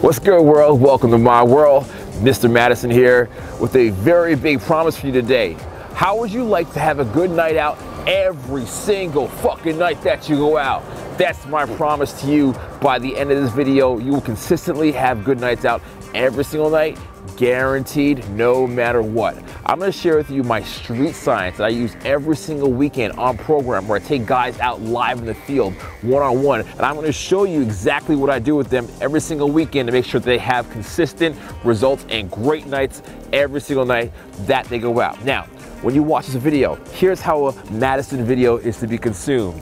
What's good, world? Welcome to my world. Mr. Madison here with a very big promise for you today. How would you like to have a good night out every single fucking night that you go out? That's my promise to you. By the end of this video, you will consistently have good nights out every single night, guaranteed, no matter what. I'm gonna share with you my street science that I use every single weekend on program, where I take guys out live in the field, one-on-one, and I'm gonna show you exactly what I do with them every single weekend to make sure that they have consistent results and great nights every single night that they go out. Now, when you watch this video, here's how a Madison video is to be consumed.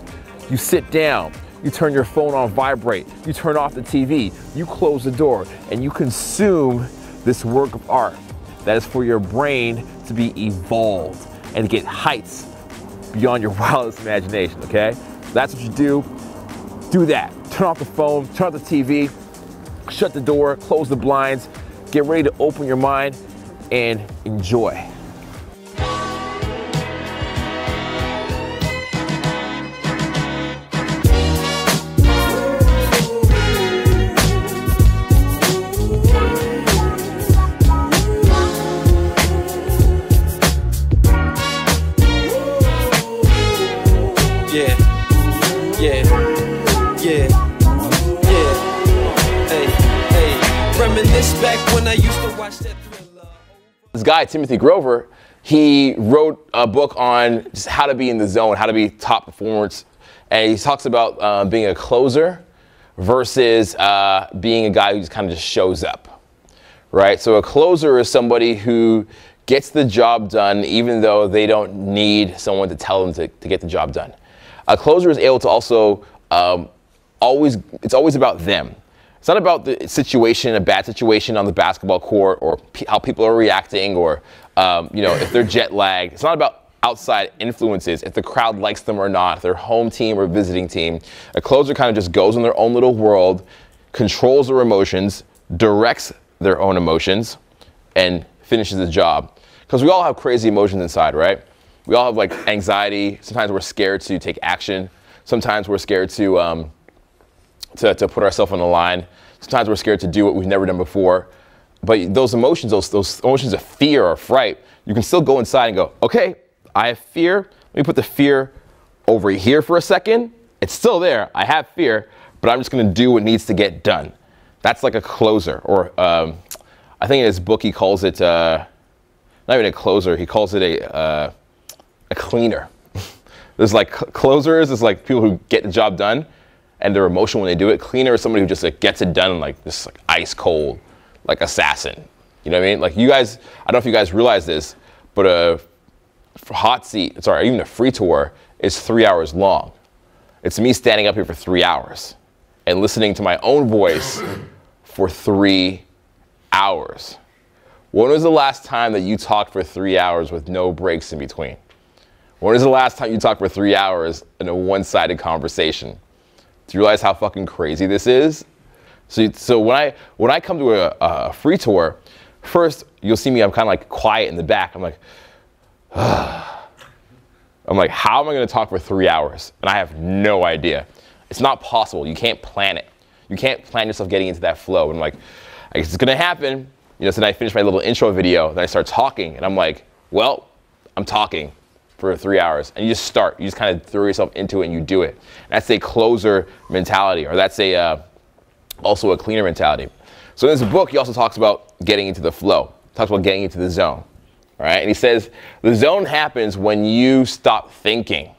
You sit down, you turn your phone on vibrate, you turn off the TV, you close the door, and you consume this work of art that is for your brain to be evolved and get heights beyond your wildest imagination, okay? So that's what you do. Do that. Turn off the phone, turn off the TV, shut the door, close the blinds, get ready to open your mind and enjoy. This guy, Timothy Grover, he wrote a book on just how to be in the zone, how to be top performance. And he talks about being a closer versus being a guy who just kind of just shows up, right? So a closer is somebody who gets the job done even though they don't need someone to tell them to get the job done. A closer is able to also it's always about them. It's not about the situation, a bad situation on the basketball court, or how people are reacting, or you know, if they're jet lagged. It's not about outside influences, if the crowd likes them or not, if they're home team or visiting team. A closer kind of just goes in their own little world, controls their emotions, directs their own emotions, and finishes the job. Because we all have crazy emotions inside, right? We all have like anxiety. Sometimes we're scared to take action. Sometimes we're scared to put ourselves on the line. Sometimes we're scared to do what we've never done before. But those emotions, those emotions of fear or fright, you can still go inside and go, okay, I have fear. Let me put the fear over here for a second. It's still there. I have fear, but I'm just going to do what needs to get done. That's like a closer. Or I think in his book he calls it, not even a closer, he calls it a cleaner. There's like closers, it's like people who get the job done and they're emotional when they do it. Cleaner is somebody who just like gets it done like this, like ice cold, like assassin. You know what I mean? Like you guys, I don't know if you guys realize this, but a hot seat, sorry, even a free tour is 3 hours long. It's me standing up here for 3 hours and listening to my own voice for 3 hours. When was the last time that you talked for 3 hours with no breaks in between? When was the last time you talked for 3 hours in a one-sided conversation? Do you realize how fucking crazy this is? So when I come to a free tour, first you'll see me, I'm kind of like quiet in the back. I'm like, I'm like, how am I going to talk for 3 hours? And I have no idea. It's not possible. You can't plan it. You can't plan yourself getting into that flow. And I'm like, I guess it's going to happen. You know, so then I finish my little intro video, then I start talking, and I'm like, well, I'm talking for 3 hours. And you just start. You just kind of throw yourself into it and you do it. And that's a closer mentality, or that's a also a cleaner mentality. So in this book, he also talks about getting into the flow. He talks about getting into the zone. All right? And he says, the zone happens when you stop thinking.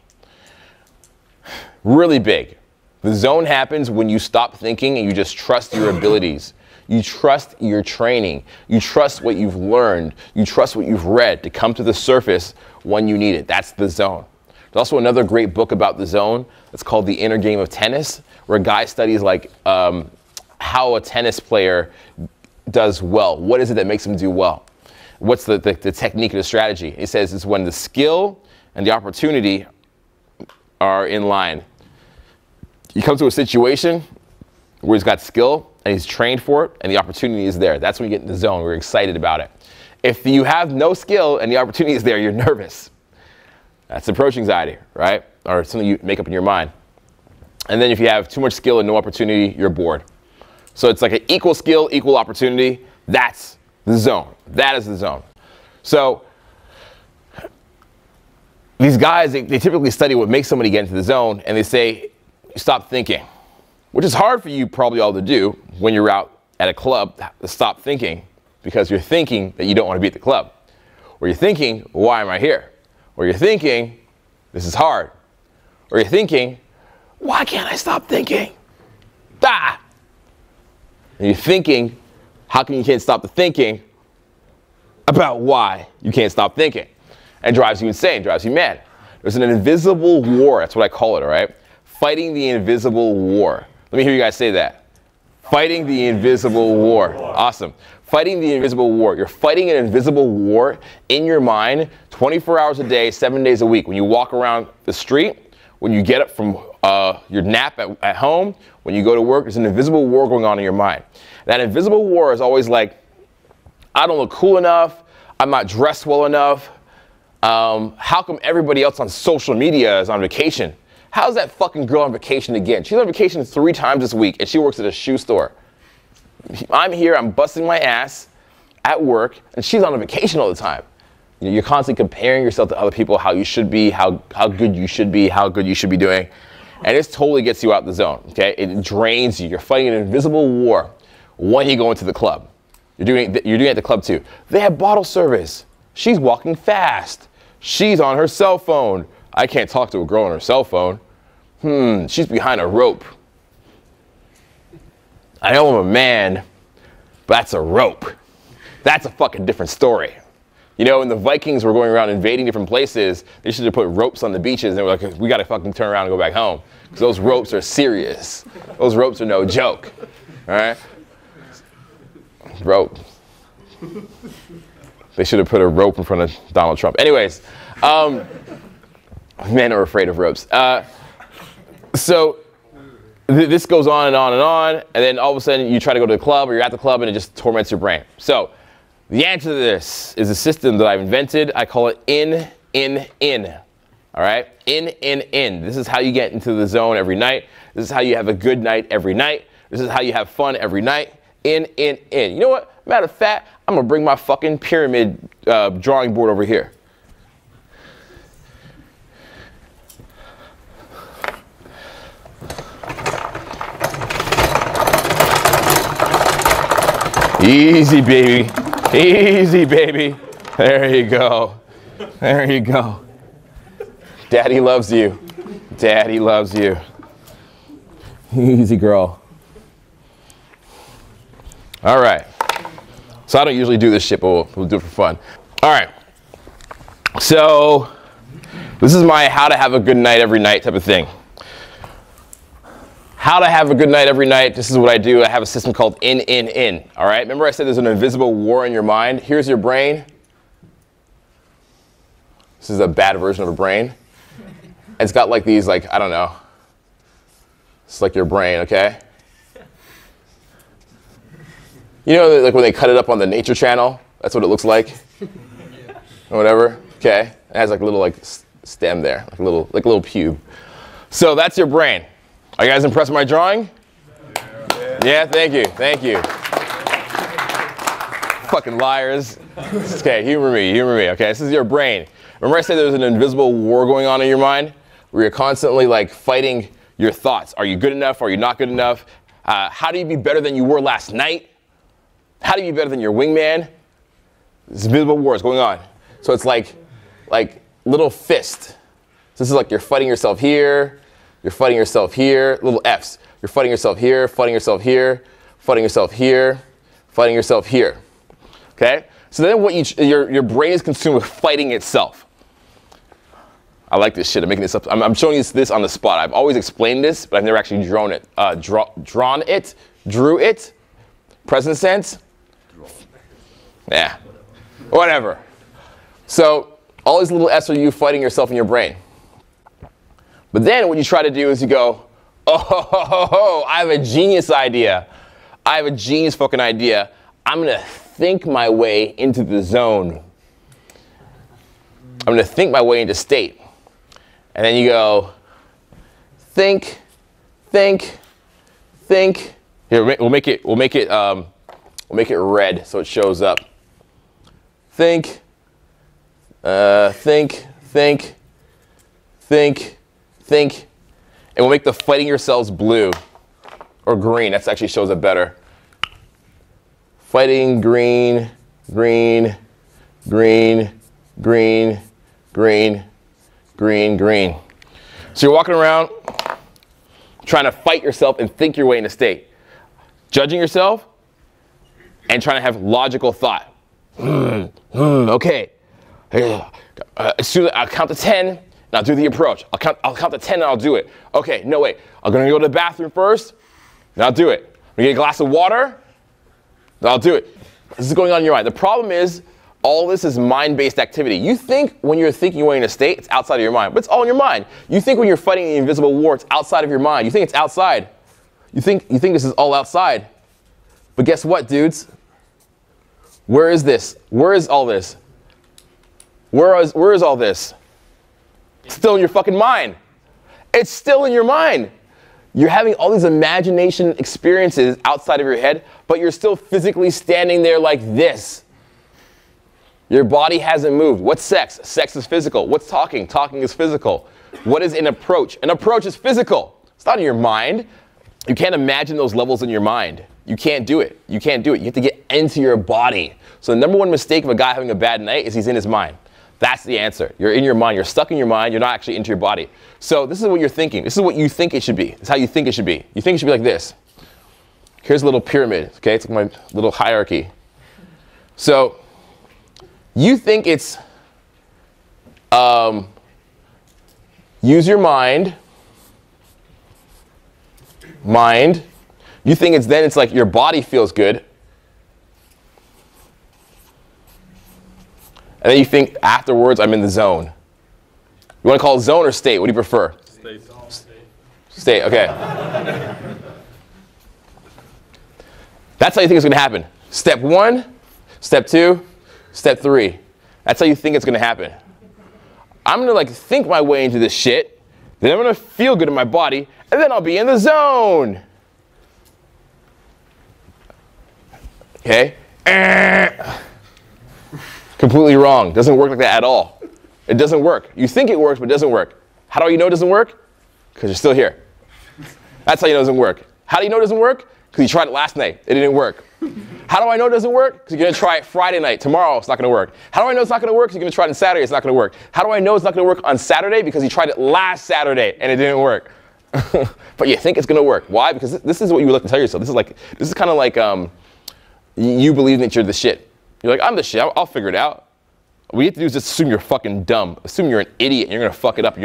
Really big. The zone happens when you stop thinking and you just trust your abilities. You trust your training. You trust what you've learned. You trust what you've read to come to the surface when you need it. That's the zone. There's also another great book about the zone. It's called The Inner Game of Tennis, where a guy studies like how a tennis player does well. What is it that makes him do well? What's the technique or the strategy? He says it's when the skill and the opportunity are in line. You come to a situation where he's got skill and he's trained for it and the opportunity is there. That's when you get in the zone. We're excited about it. If you have no skill and the opportunity is there, you're nervous. That's approach anxiety, right? Or something you make up in your mind. And then if you have too much skill and no opportunity, you're bored. So it's like an equal skill, equal opportunity. That's the zone. That is the zone. So these guys, they typically study what makes somebody get into the zone, and they say, stop thinking, which is hard for you probably all to do when you're out at a club, to stop thinking, because you're thinking that you don't want to be at the club. Or you're thinking, why am I here? Or you're thinking, this is hard. Or you're thinking, why can't I stop thinking? Ah! And you're thinking, how come you can't stop the thinking about why you can't stop thinking? And drives you insane, drives you mad. There's an invisible war, that's what I call it, all right? Fighting the invisible war. Let me hear you guys say that. Fighting the invisible war. Awesome. Fighting the invisible war. You're fighting an invisible war in your mind 24 hours a day, 7 days a week. When you walk around the street, when you get up from your nap at home, when you go to work, there's an invisible war going on in your mind. That invisible war is always like, I don't look cool enough. I'm not dressed well enough. How come everybody else on social media is on vacation? How's that fucking girl on vacation again? She's on vacation 3 times this week, and she works at a shoe store. I'm here, I'm busting my ass at work, and she's on a vacation all the time. You know, you're constantly comparing yourself to other people, how you should be, how good you should be, how good you should be doing. And this totally gets you out the zone, okay? It drains you. You're fighting an invisible war when you go into the club. You're doing it at the club too. They have bottle service. She's walking fast. She's on her cell phone. I can't talk to a girl on her cell phone. She's behind a rope. I know I'm a man, but that's a rope. That's a fucking different story. You know, when the Vikings were going around invading different places, they should have put ropes on the beaches, and they were like, we gotta fucking turn around and go back home. Because those ropes are serious. Those ropes are no joke, all right? Rope. They should have put a rope in front of Donald Trump. Anyways, men are afraid of ropes. This goes on and on and on, and then all of a sudden you try to go to the club, or you're at the club, and it just torments your brain. So the answer to this is a system that I've invented. I call it in. All right? In. This is how you get into the zone every night. This is how you have a good night every night. This is how you have fun every night. In. You know what? Matter of fact, I'm going to bring my fucking pyramid drawing board over here. Easy, baby. Easy, baby. There you go. There you go. Daddy loves you. Daddy loves you. Easy, girl. All right. So I don't usually do this shit, but we'll do it for fun. All right. So this is my how to have a good night every night type of thing. How to have a good night every night. This is what I do. I have a system called in. All right. Remember I said there's an invisible war in your mind. Here's your brain. This is a bad version of a brain. It's got like these, like, I don't know. It's like your brain, okay? You know, like when they cut it up on the Nature Channel, that's what it looks like, or whatever. Okay, it has like a little like stem there, like a little pube. So that's your brain. Are you guys impressed with my drawing? Yeah, thank you. Fucking liars. Okay, humor me. Okay, this is your brain. Remember I said there's an invisible war going on in your mind, where you're constantly like fighting your thoughts. Are you good enough? Are you not good enough? How do you be better than you were last night? How do you be better than your wingman? This invisible war is going on. So it's like little fist. So this is like you're fighting yourself here, you're fighting yourself here, little F's. You're fighting yourself here, fighting yourself here, fighting yourself here, fighting yourself here. Okay? So then what your brain is consumed with fighting itself. I like this shit. I'm making this up. I'm showing you this on the spot. I've always explained this, but I've never actually drew it. Present sense? Yeah. Whatever. So all these little F's are you fighting yourself in your brain. But then what you try to do is you go, oh, I have a genius idea. I have a genius fucking idea. I'm going to think my way into the zone. I'm going to think my way into state. And then you go, think, Here, we'll make it red so it shows up. Think, think, and we'll make the fighting yourselves blue or green. That actually shows up better. Fighting green, green, green, green, green, green, green. So you're walking around trying to fight yourself and think your way into state. Judging yourself and trying to have logical thought. Okay. As soon as I'll count to 10, and I'll do the approach. I'll count to 10 and I'll do it. Okay, no wait. I'm gonna go to the bathroom first, and I'll do it. I'm gonna get a glass of water, and I'll do it. This is going on in your mind. The problem is, all this is mind-based activity. You think when you're thinking you're in a state, it's outside of your mind, but it's all in your mind. You think when you're fighting the invisible war, it's outside of your mind. You think it's outside. You think this is all outside. But guess what, dudes? Where is this? Where is all this? Where is all this? It's still in your fucking mind. It's still in your mind. You're having all these imagination experiences outside of your head, but you're still physically standing there like this. Your body hasn't moved. What's sex? Sex is physical. What's talking? Talking is physical. What is an approach? An approach is physical. It's not in your mind. You can't imagine those levels in your mind. You can't do it. You can't do it. You have to get into your body. So the number one mistake of a guy having a bad night is he's in his mind. That's the answer. You're in your mind. You're stuck in your mind. You're not actually into your body. So this is what you're thinking. This is what you think it should be. This is how you think it should be. You think it should be like this. Here's a little pyramid. Okay, it's like my little hierarchy. So you think it's use your mind. Mind. You think it's like your body feels good. And then you think afterwards, I'm in the zone. You want to call it zone or state? What do you prefer? State. State, okay. That's how you think it's going to happen. Step 1, step 2, step 3. That's how you think it's going to happen. I'm going to think my way into this shit. Then I'm going to feel good in my body. And then I'll be in the zone. Okay? Completely wrong. Doesn't work like that at all. It doesn't work. You think it works, but it doesn't work. How do you know it doesn't work? Because you're still here. That's how you know it doesn't work. How do you know it doesn't work? Because you tried it last night. It didn't work. How do I know it doesn't work? Because you're going to try it Friday night. Tomorrow, it's not going to work. How do I know it's not going to work? Because you're going to try it on Saturday. It's not going to work. How do I know it's not going to work on Saturday? Because you tried it last Saturday, and it didn't work. But you think it's going to work. Why? Because this is what you would like to tell yourself. This is kind of like you believe that you're the shit. You're like, I'm the shit. I'll figure it out. What you have to do is just assume you're fucking dumb. Assume you're an idiot and you're going to fuck it up.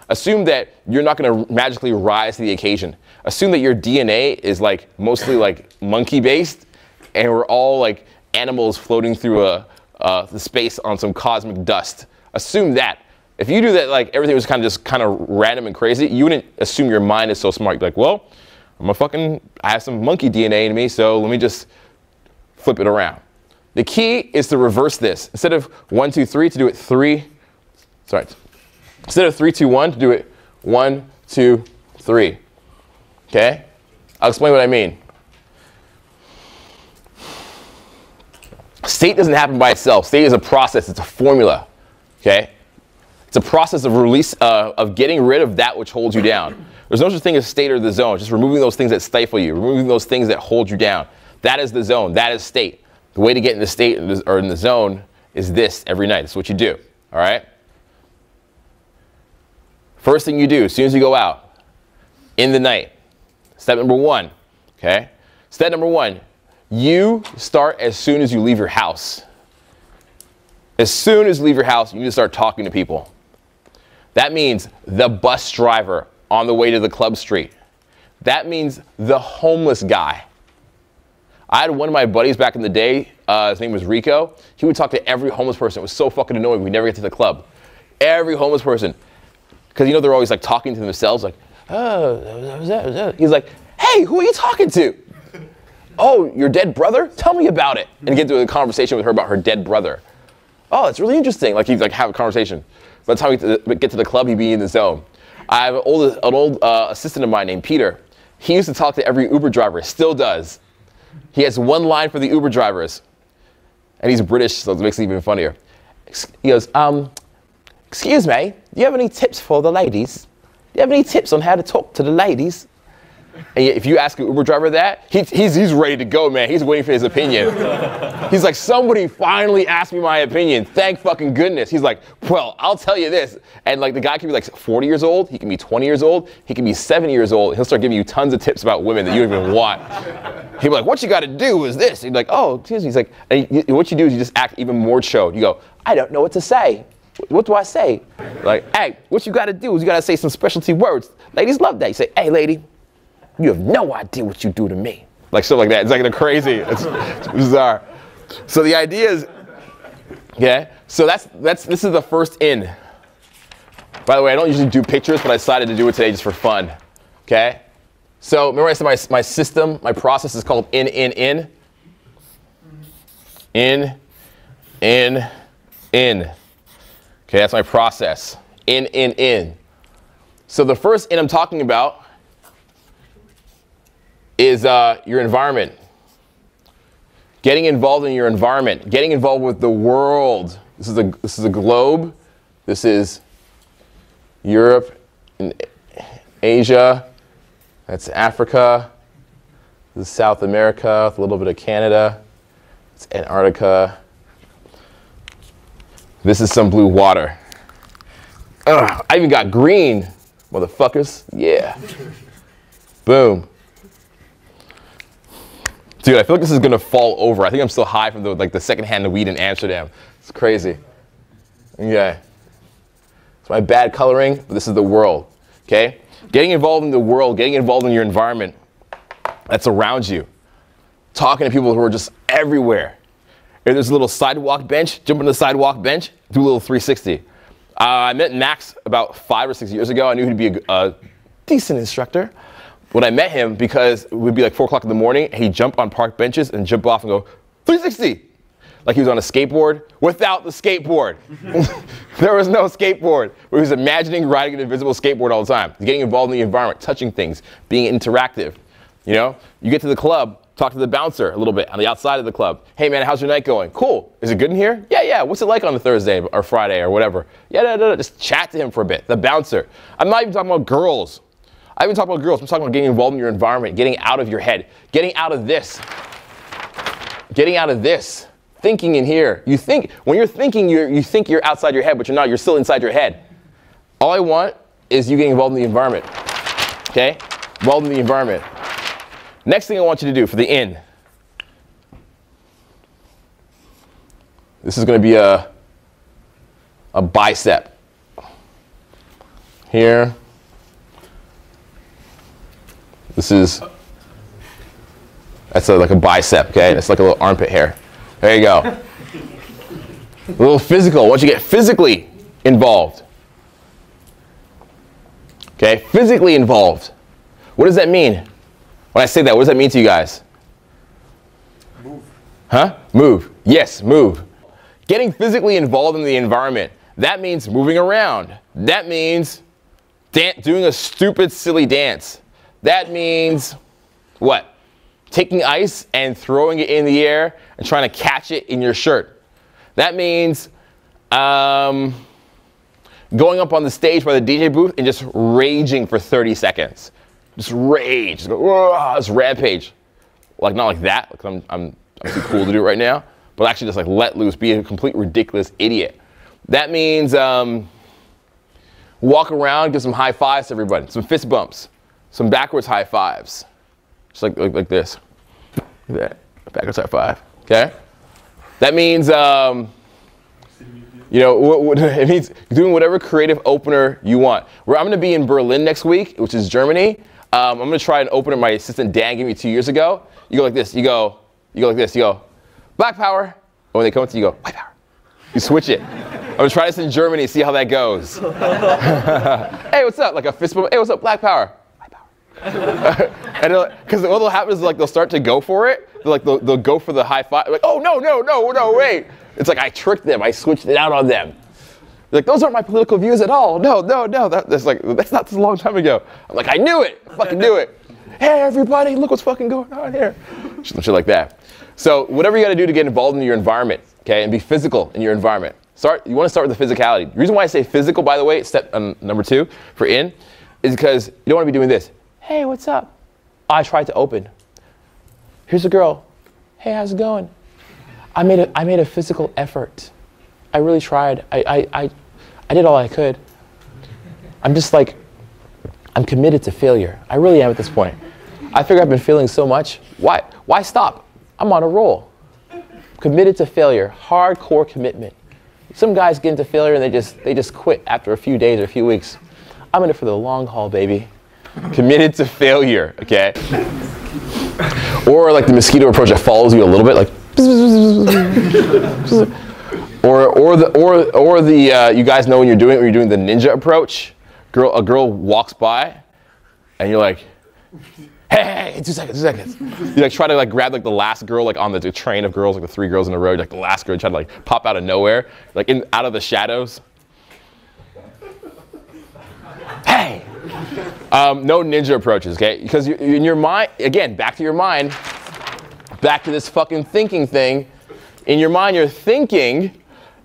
Assume that you're not going to magically rise to the occasion. Assume that your DNA is mostly monkey based and we're all animals floating through the space on some cosmic dust. Assume that. If you do that, everything was kind of random and crazy, you wouldn't assume your mind is so smart. You're like, well, I have some monkey DNA in me, so let me just flip it around. The key is to reverse this. Instead of 1, 2, 3, to do it 3. Sorry. Instead of 3, 2, 1, to do it 1, 2, 3. Okay? I'll explain what I mean. State doesn't happen by itself. State is a process. It's a formula. Okay? It's a process of release, of getting rid of that which holds you down. There's no such thing as state or the zone. Just removing those things that stifle you, removing those things that hold you down. That is the zone. That is state. The way to get in the state or in the zone is this every night. That's what you do. All right? First thing you do, as soon as you go out, in the night, step number 1. Okay? Step number 1, you start as soon as you leave your house. As soon as you leave your house, you need to start talking to people. That means the bus driver on the way to the club street. That means the homeless guy. I had one of my buddies back in the day, his name was Rico. He would talk to every homeless person. It was so fucking annoying. We'd never get to the club. Every homeless person. Because they're always talking to themselves oh, he's like, hey, who are you talking to? Oh, your dead brother? Tell me about it. And get into a conversation with her about her dead brother. Oh, it's really interesting. He'd have a conversation. By the time we get to the club, he'd be in the zone. I have an old assistant of mine named Peter. He used to talk to every Uber driver, still does. He has one line for the Uber drivers. And he's British, so it makes it even funnier. He goes, excuse me, do you have any tips for the ladies? Do you have any tips on how to talk to the ladies? And if you ask an Uber driver that, he's ready to go, man. He's waiting for his opinion. He's like, somebody finally asked me my opinion. Thank fucking goodness. He's like, well, I'll tell you this. And like the guy can be like 40 years old. He can be 20 years old. He can be 70 years old. He'll start giving you tons of tips about women that you don't even want. He'll be like, what you got to do is this. He'd be like, oh, excuse me. He's like, and what you do is you just act even more chode. You go, I don't know what to say. What do I say? Like, hey, what you got to do is you got to say some specialty words. Ladies love that. You say, hey, lady. You have no idea what you do to me. Like stuff like that. It's like they're crazy. It's bizarre. So the idea is, yeah. So this is the first in. By the way, I don't usually do pictures, but I decided to do it today just for fun. Okay. So remember I said my system, my process is called in. In. Okay, that's my process. In. So the first in I'm talking about is your environment. Getting involved in your environment. Getting involved with the world. This is a globe. This is Europe and Asia. That's Africa. This is South America, a little bit of Canada. It's Antarctica. This is some blue water. Ugh, I even got green, motherfuckers. Yeah. Boom. Dude, I feel like this is gonna fall over. I think I'm still high from the secondhand weed in Amsterdam. It's crazy. Okay. It's my bad coloring, but this is the world. Okay? Getting involved in the world, getting involved in your environment that's around you. Talking to people who are just everywhere. If there's a little sidewalk bench, jump on the sidewalk bench, do a little 360. I met Max about 5 or 6 years ago. I knew he'd be a decent instructor. When I met him, because it would be like 4 o'clock in the morning, and he'd jump on park benches and jump off and go, 360! Like he was on a skateboard without the skateboard. There was no skateboard. He was imagining riding an invisible skateboard all the time. Getting involved in the environment, touching things, being interactive. You know, you get to the club, talk to the bouncer a little bit on the outside of the club. Hey man, how's your night going? Cool. Is it good in here? Yeah. What's it like on a Thursday or Friday or whatever? Yeah. Just chat to him for a bit. The bouncer. I'm not even talking about girls. I haven't talked about girls. I'm talking about getting involved in your environment, getting out of your head, getting out of this. Thinking in here. You think, when you're thinking, you think you're outside your head, but you're not. You're still inside your head. All I want is you getting involved in the environment. Okay? Involved in the environment. Next thing I want you to do for the in. This is going to be a bicep. Here. That's like a bicep, okay? That's like a little armpit hair. There you go. A little physical. Once you get physically involved. Okay, physically involved. What does that mean? When I say that, what does that mean to you guys? Move. Huh? Move. Yes, move. Getting physically involved in the environment. That means moving around. That means doing a stupid, silly dance. That means what? Taking ice and throwing it in the air and trying to catch it in your shirt. That means going up on the stage by the DJ booth and just raging for 30 seconds. Just rage. Just go, just rampage. Like not like that, like I'm too cool to do it right now, but actually just like let loose, be a complete ridiculous idiot. That means walk around, give some high fives to everybody, some fist bumps. Some backwards high fives, just like this. Look at that, backwards high five. Okay, that means it means doing whatever creative opener you want. I'm going to be in Berlin next week, which is Germany. I'm going to try an opener my assistant Dan gave me 2 years ago. You go like this. You go like this. You go black power. And when they come to you, you go white power. You switch it. I'm going to try this in Germany. See how that goes. Hey, what's up? Like a fist bump. Hey, what's up? Black power. And because what will happen is like they'll start to go for it. They'll go for the high five. Like, oh no, wait. It's like I tricked them. I switched it out on them. They're like, those aren't my political views at all. No. That's not a long time ago. I'm like, I knew it. I fucking knew it. Hey, everybody, look what's fucking going on here. Shit like that. So whatever you got to do to get involved in your environment, okay, and be physical in your environment. You want to start with the physicality. The reason why I say physical, by the way, step number 2 for in, is because you don't want to be doing this. Hey, what's up? I tried to open. Here's a girl. Hey, how's it going? I made a physical effort. I really tried. I did all I could. I'm just like, I'm committed to failure. I really am at this point. I figure I've been failing so much. Why stop? I'm on a roll. Committed to failure, hardcore commitment. Some guys get into failure and they just quit after a few days or a few weeks. I'm in it for the long haul, baby. Committed to failure, okay? Or like the mosquito approach that follows you a little bit, like, or the you guys know when you're doing the ninja approach. A girl walks by, and you're like, hey, 2 seconds. You like try to like grab like the last girl like on the train of girls, like the 3 girls in a row, like the last girl, try to like pop out of nowhere, like out of the shadows. Hey, no ninja approaches, okay? Because in your mind, again, back to your mind, back to this fucking thinking thing. In your mind, you're thinking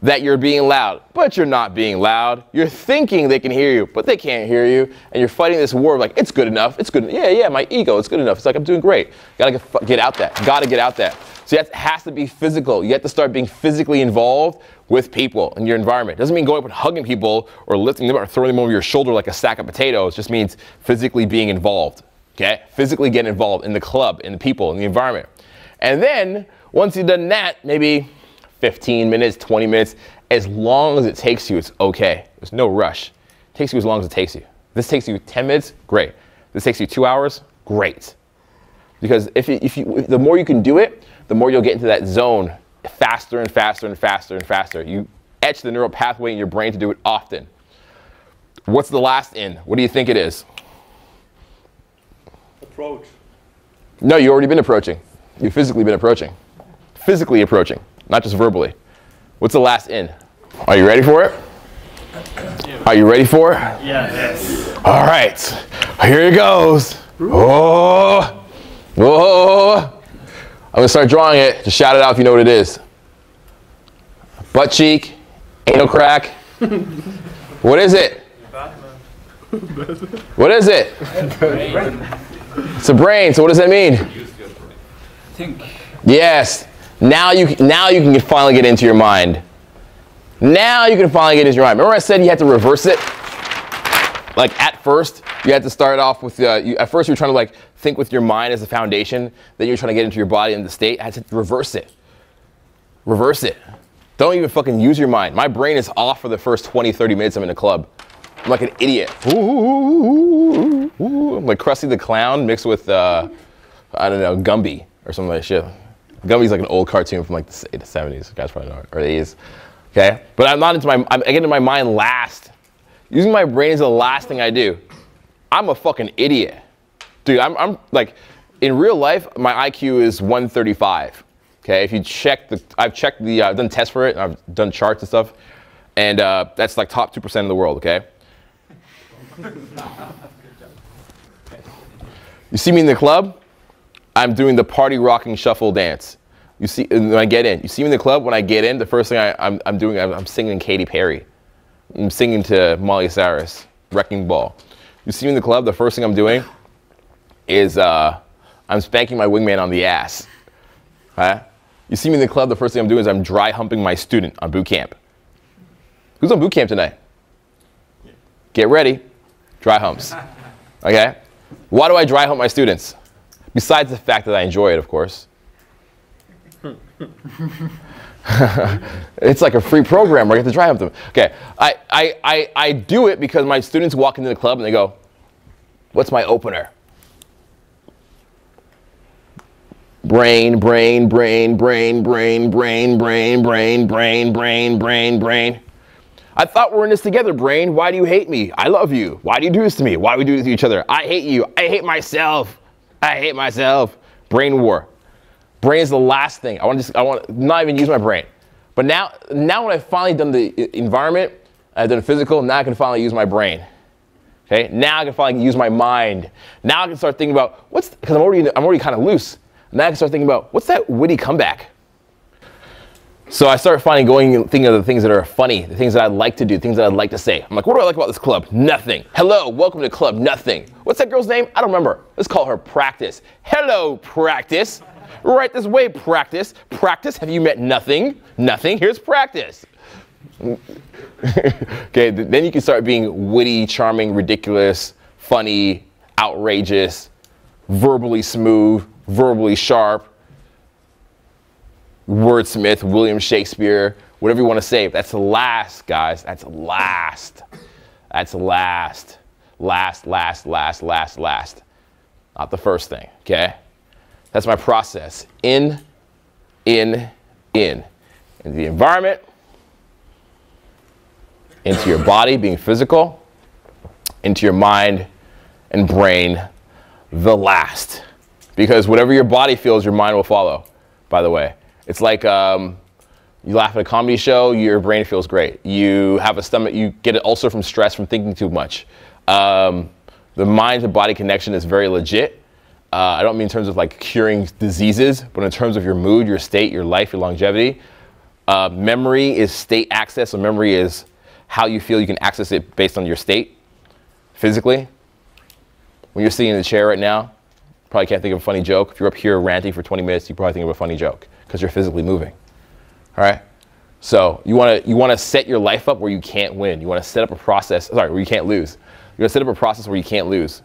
that you're being loud, but you're not being loud. You're thinking they can hear you, but they can't hear you, and you're fighting this war of like, it's good enough, it's good, yeah, my ego, it's good enough. It's like, I'm doing great. Gotta get out that, gotta get out that. So it has to be physical. You have to start being physically involved with people in your environment. Doesn't mean going up and hugging people or lifting them or throwing them over your shoulder like a sack of potatoes. It just means physically being involved, okay? Physically getting involved in the club, in the people, in the environment. And then, once you've done that, maybe 15 minutes, 20 minutes, as long as it takes you, it's okay. There's no rush. It takes you as long as it takes you. This takes you 10 minutes, great. This takes you 2 hours, great. Because if the more you can do it, the more you'll get into that zone faster and faster and faster and faster. You etch the neural pathway in your brain to do it often. What's the last in? What do you think it is? Approach. No, you've already been approaching. You've physically been approaching. Physically approaching, not just verbally. What's the last in? Are you ready for it? Are you ready for it? Yes. All right, here it goes. Oh, oh. I'm gonna start drawing it. Just shout it out if you know what it is. Butt cheek, anal crack. What is it? What is it? It's a brain. So what does that mean? Think. Yes. Now you can finally get into your mind. Now you can finally get into your mind. Remember I said you had to reverse it? Like at first, you had to start off with, at first you were trying to like think with your mind as a foundation, then you're trying to get into your body and the state. I had to reverse it. Reverse it. Don't even fucking use your mind. My brain is off for the first 20, 30 minutes I'm in a club. I'm like an idiot. Ooh, I'm like Krusty the Clown mixed with, I don't know, Gumby or something like that shit. Gumby's like an old cartoon from like the 70s. You guys probably know it, or the 80s. Okay? But I'm not into I get into my mind last. Using my brain is the last thing I do. I'm a fucking idiot. Dude, I'm like, in real life, my IQ is 135. Okay? If you check I've done tests for it, and I've done charts and stuff, and that's like top 2% of the world, okay? You see me in the club, I'm doing the party rocking shuffle dance. You see, when I get in, you see me in the club, when I get in, the first thing I'm doing, I'm singing Katy Perry. I'm singing to Miley Cyrus, Wrecking Ball. You see me in the club, the first thing I'm doing is I'm spanking my wingman on the ass. Okay? You see me in the club, the first thing I'm doing is I'm dry humping my student on boot camp. Who's on boot camp tonight? Get ready, dry humps. Okay? Why do I dry hump my students? Besides the fact that I enjoy it, of course. It's like a free program where I get to dry hump them. Okay, I do it because my students walk into the club and they go, what's my opener? Brain, brain, brain, brain, brain, brain, brain, brain, brain, brain, brain, brain. I thought we're in this together, brain. Why do you hate me? I love you. Why do you do this to me? Why do we do this to each other? I hate you. I hate myself. I hate myself. Brain war. Brain is the last thing. I want to not even use my brain. But now when I've finally done the environment, I've done physical, now I can finally use my brain. Okay, now I can finally use my mind. Now I can start thinking about because I'm already kind of loose. Now I can start thinking about what's that witty comeback. So I start thinking of the things that are funny, the things that I'd like to do, things that I'd like to say. I'm like, what do I like about this club? Nothing. Hello, welcome to club nothing. What's that girl's name? I don't remember. Let's call her Practice. Hello, Practice. Right this way, Practice. Practice, have you met nothing? Nothing, here's Practice. Okay, then you can start being witty, charming, ridiculous, funny, outrageous, verbally smooth, verbally sharp, wordsmith, William Shakespeare, whatever you want to say. That's the last, guys. That's last. That's last. Last. Not the first thing, okay? That's my process. In. In the environment, into your body, being physical, into your mind and brain, the last. Because whatever your body feels, your mind will follow, by the way. It's like you laugh at a comedy show, your brain feels great. You have a stomach, you get an ulcer from stress from thinking too much. The mind to body connection is very legit. I don't mean in terms of like curing diseases, but in terms of your mood, your state, your life, your longevity. Memory is state access, so memory is how you feel. You can access it based on your state, physically. When you're sitting in the chair right now, probably can't think of a funny joke. If you're up here ranting for 20 minutes, you probably think of a funny joke because you're physically moving. All right? So you want to set your life up where you can't win. You want to set up a process, where you can't lose. You want to set up a process where you can't lose.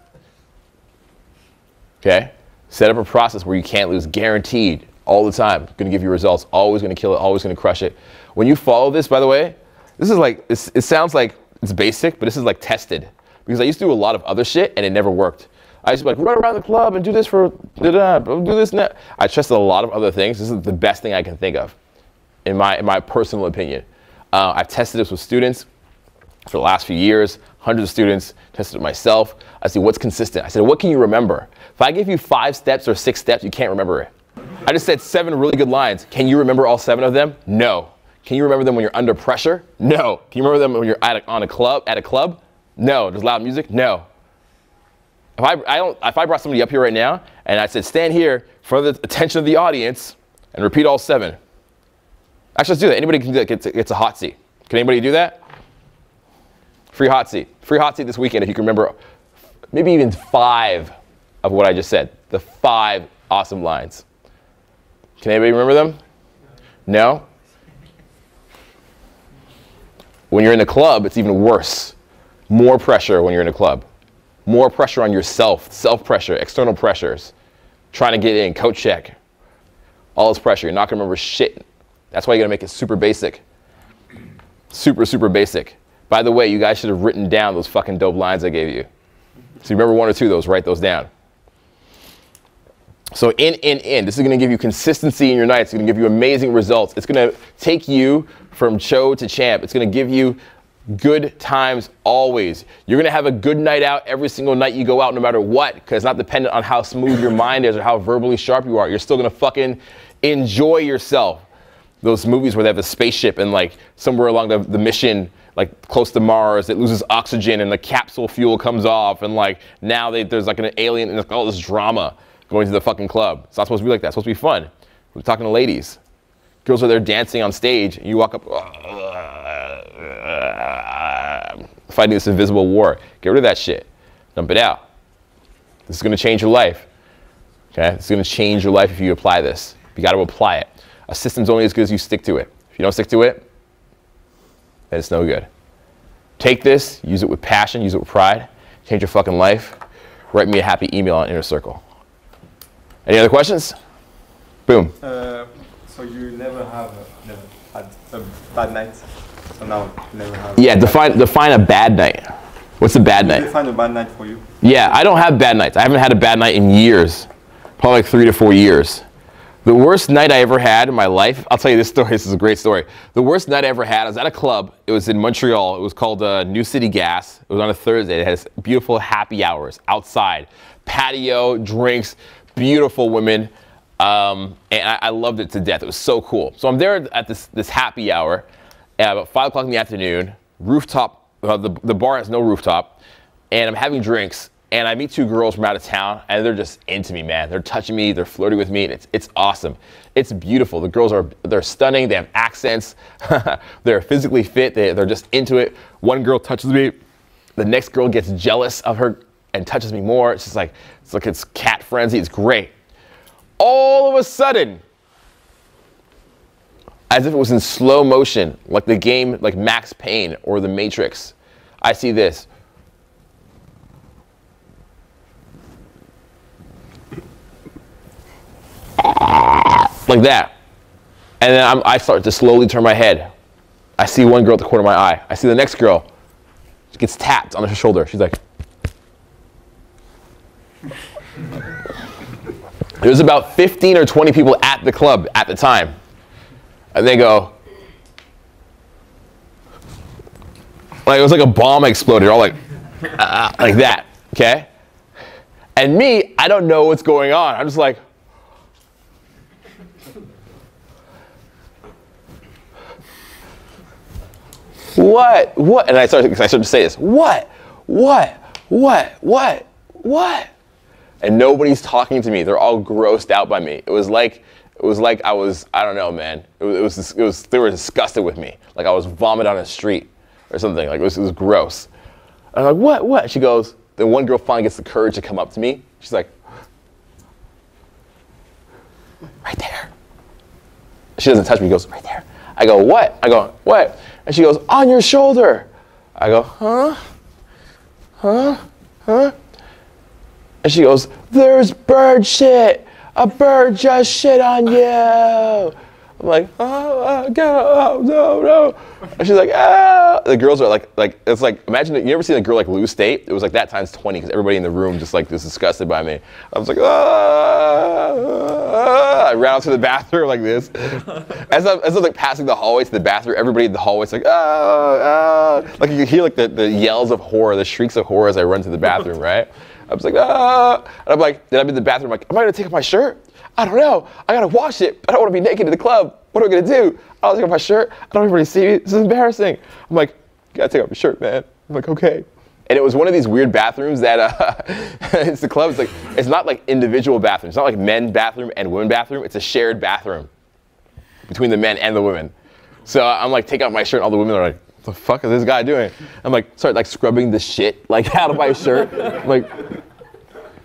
Okay? Set up a process where you can't lose, guaranteed, all the time. Going to give you results, always going to kill it, always going to crush it. When you follow this, by the way, this is like, it sounds like it's basic, but this is like tested. Because I used to do a lot of other shit and it never worked. I used to be like, run around the club and do this do this and that. I tested a lot of other things. This is the best thing I can think of, in my personal opinion. I've tested this with students for the last few years, hundreds of students, tested it myself. I said, what's consistent? I said, what can you remember? If I give you 5 steps or 6 steps, you can't remember it. I just said 7 really good lines. Can you remember all 7 of them? No. Can you remember them when you're under pressure? No. Can you remember them when you're at a club? No. There's loud music? No. If I brought somebody up here right now and I said, stand here for the attention of the audience and repeat all 7. Actually, let's do that. Anybody can do that. It's a hot seat. Can anybody do that? Free hot seat. Free hot seat this weekend if you can remember maybe even 5 of what I just said. The 5 awesome lines. Can anybody remember them? No? When you're in the club, it's even worse. More pressure when you're in a club. More pressure on yourself, self-pressure, external pressures. Trying to get in, coat check. All this pressure, you're not gonna remember shit. That's why you gotta make it super basic. Super, super basic. By the way, you guys should have written down those fucking dope lines I gave you. So you remember 1 or 2 of those, write those down. So in. This is gonna give you consistency in your nights. It's gonna give you amazing results. It's gonna take you from cho to champ. It's gonna give you good times always. You're gonna have a good night out every single night you go out, no matter what, because it's not dependent on how smooth your mind is or how verbally sharp you are. You're still gonna fucking enjoy yourself. Those movies where they have a spaceship and like somewhere along the mission, like close to Mars, it loses oxygen and the capsule fuel comes off and like now there's like an alien and there's all this drama going to the fucking club. It's not supposed to be like that. It's supposed to be fun. We're talking to ladies. Girls are there dancing on stage and you walk up, fighting this invisible war. Get rid of that shit. Dump it out. This is gonna change your life. Okay? It's gonna change your life if you apply this. You gotta apply it. A system's only as good as you stick to it. If you don't stick to it, then it's no good. Take this, use it with passion, use it with pride, change your fucking life. Write me a happy email on Inner Circle. Any other questions? Boom. So you never had a bad night? So now you never have. Yeah, define a bad night. What's a bad night? Define a bad night for you. Yeah, I don't have bad nights. I haven't had a bad night in years. Probably like 3 to 4 years. The worst night I ever had in my life, I'll tell you this story, this is a great story. The worst night I ever had, I was at a club. It was in Montreal. It was called New City Gas. It was on a Thursday. It has beautiful happy hours outside. Patio, drinks, beautiful women. And I loved it to death. It was so cool. So I'm there at this happy hour at about 5 o'clock in the afternoon. Rooftop, the bar has no rooftop. and I'm having drinks, and I meet two girls from out of town, and they're just into me, man. They're touching me, they're flirting with me, and it's awesome. It's beautiful. The girls they're stunning, they have accents, they're physically fit, they're just into it. One girl touches me, the next girl gets jealous of her and touches me more. It's just like, it's cat frenzy, it's great. All of a sudden, as if it was in slow motion, like the game, like Max Payne or The Matrix, I see this. Like that. And then I start to slowly turn my head. I see one girl at the corner of my eye. I see the next girl. She gets tapped on her shoulder. She's like, there was about 15 or 20 people at the club at the time. And they go, like it was like a bomb exploded, all like that, okay? And me, I don't know what's going on. I'm just like, what? And I started to say this, what? And nobody's talking to me. They're all grossed out by me. It was like I was, I don't know, man. They were disgusted with me. Like I was vomit on the street or something. Like it was gross. And I'm like, what? She goes, then one girl finally gets the courage to come up to me. She's like, right there. She doesn't touch me, she goes, right there. I go, what? I go, what? And she goes, on your shoulder. I go, huh? And she goes, there's bird shit. A bird just shit on you. I'm like, oh, no. And she's like, ah. The girls are like, it's like, imagine, you ever seen a girl like lose state? It was like that times 20 because everybody in the room just like was disgusted by me. I was like, I ran out to the bathroom like this. As I'm like passing the hallway to the bathroom, everybody in the hallway's like, like you hear like the yells of horror, the shrieks of horror as I run to the bathroom, right? I was like, And I'm like, then I'm in the bathroom, like, am I gonna take off my shirt? I don't know. I gotta wash it, but I don't wanna be naked in the club. What am I gonna do? I don't take off my shirt. I don't want everybody to see me. This is embarrassing. I'm like, you gotta take off your shirt, man. I'm like, okay. And it was one of these weird bathrooms that, it's the club, it's not like individual bathrooms. It's not like men's bathroom and women's bathroom. It's a shared bathroom between the men and the women. So I'm like, take out my shirt, and all the women are like, what the fuck is this guy doing? I'm like, start like scrubbing the shit like out of my shirt, like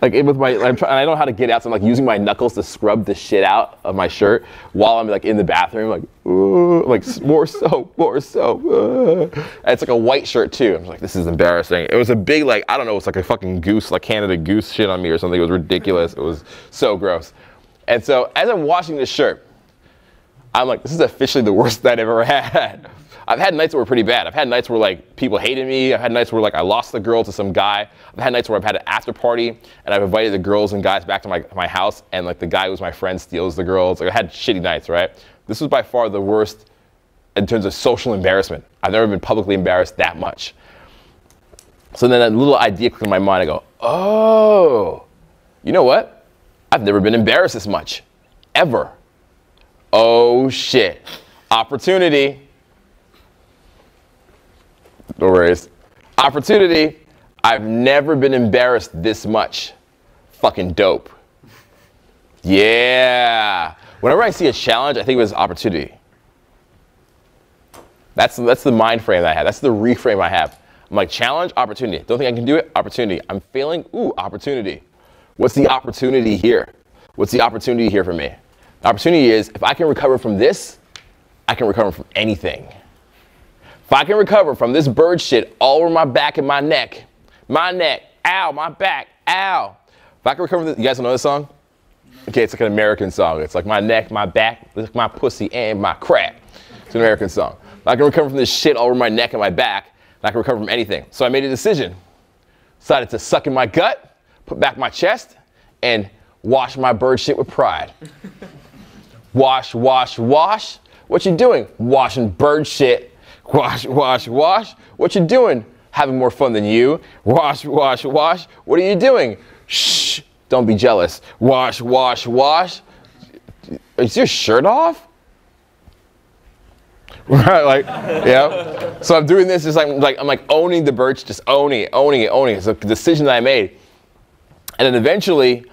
with my, and I don't know how to get out, so I'm like using my knuckles to scrub the shit out of my shirt while I'm like in the bathroom, like, ooh, like more soap. And it's like a white shirt too. I'm like, this is embarrassing. It was a big like, I don't know, it's like a fucking goose, like Canada Goose shit on me or something. It was ridiculous. It was so gross. And so as I'm washing this shirt, I'm like, this is officially the worst night I've ever had. I've had nights that were pretty bad. I've had nights where like people hated me. I've had nights where like I lost the girl to some guy. I've had nights where I've had an after party and I've invited the girls and guys back to my house and like the guy who's my friend steals the girls. Like I had shitty nights, right? This was by far the worst in terms of social embarrassment. I've never been publicly embarrassed that much. So then that little idea clicked in my mind. I go, oh, you know what? I've never been embarrassed this much, ever. Oh shit, opportunity. No worries. Opportunity. I've never been embarrassed this much. Fucking dope. Yeah. Whenever I see a challenge, I think it was opportunity. That's the mind frame that I have. That's the reframe I have. I'm like, challenge, opportunity. Don't think I can do it? Opportunity. I'm failing? Ooh, opportunity. What's the opportunity here? What's the opportunity here for me? The opportunity is, if I can recover from this, I can recover from anything. If I can recover from this bird shit all over my back and my neck, ow, my back, ow. If I can recover from this, you guys don't know this song? Okay, it's like an American song. It's like my neck, my back, my pussy, and my crack. It's an American song. If I can recover from this shit all over my neck and my back, I can recover from anything. So I made a decision. Decided to suck in my gut, put back my chest, and wash my bird shit with pride. Wash, wash, wash. What you doing? Washing bird shit. Wash, wash, wash. What you doing? Having more fun than you. Wash, wash, wash. What are you doing? Shh, don't be jealous. Wash, wash, wash. Is your shirt off? Right, like, yeah. So I'm doing this, just I'm like owning the birch, just owning it. It's a decision that I made. And then eventually,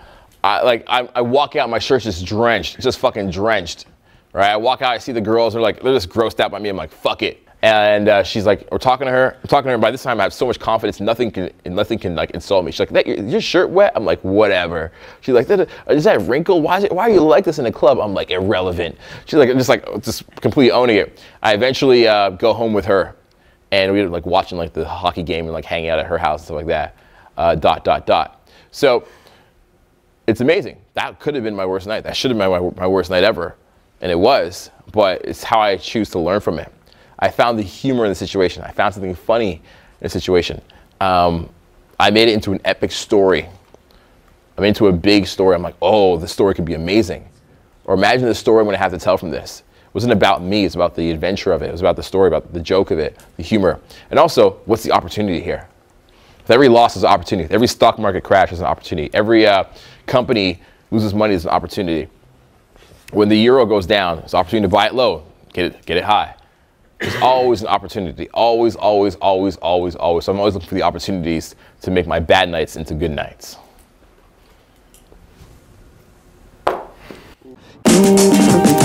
I walk out, my shirt's just drenched, just fucking drenched, right? I walk out, I see the girls, they're just grossed out by me. I'm like, fuck it. And she's like, we're talking to her. By this time, I have so much confidence, nothing can like insult me. She's like, your shirt wet? I'm like, whatever. She's like, is that wrinkle? Why are you like this in the club? I'm like, irrelevant. She's like, just completely owning it. I eventually go home with her, and we were like watching like the hockey game and like hanging out at her house and stuff like that. So it's amazing. That could have been my worst night. That should have been my worst night ever, and it was. But it's how I choose to learn from it. I found the humor in the situation. I found something funny in the situation. I made it into an epic story. I made it into a big story. I'm like, oh, the story could be amazing. Or imagine the story I'm going to have to tell from this. It wasn't about me. It's about the adventure of it. It was about the story, about the joke of it, the humor. And also, what's the opportunity here? With every loss is an opportunity. Every stock market crash is an opportunity. Every company loses money is an opportunity. When the euro goes down, it's an opportunity to buy it low, get it high. There's always an opportunity. Always. So I'm always looking for the opportunities to make my bad nights into good nights. You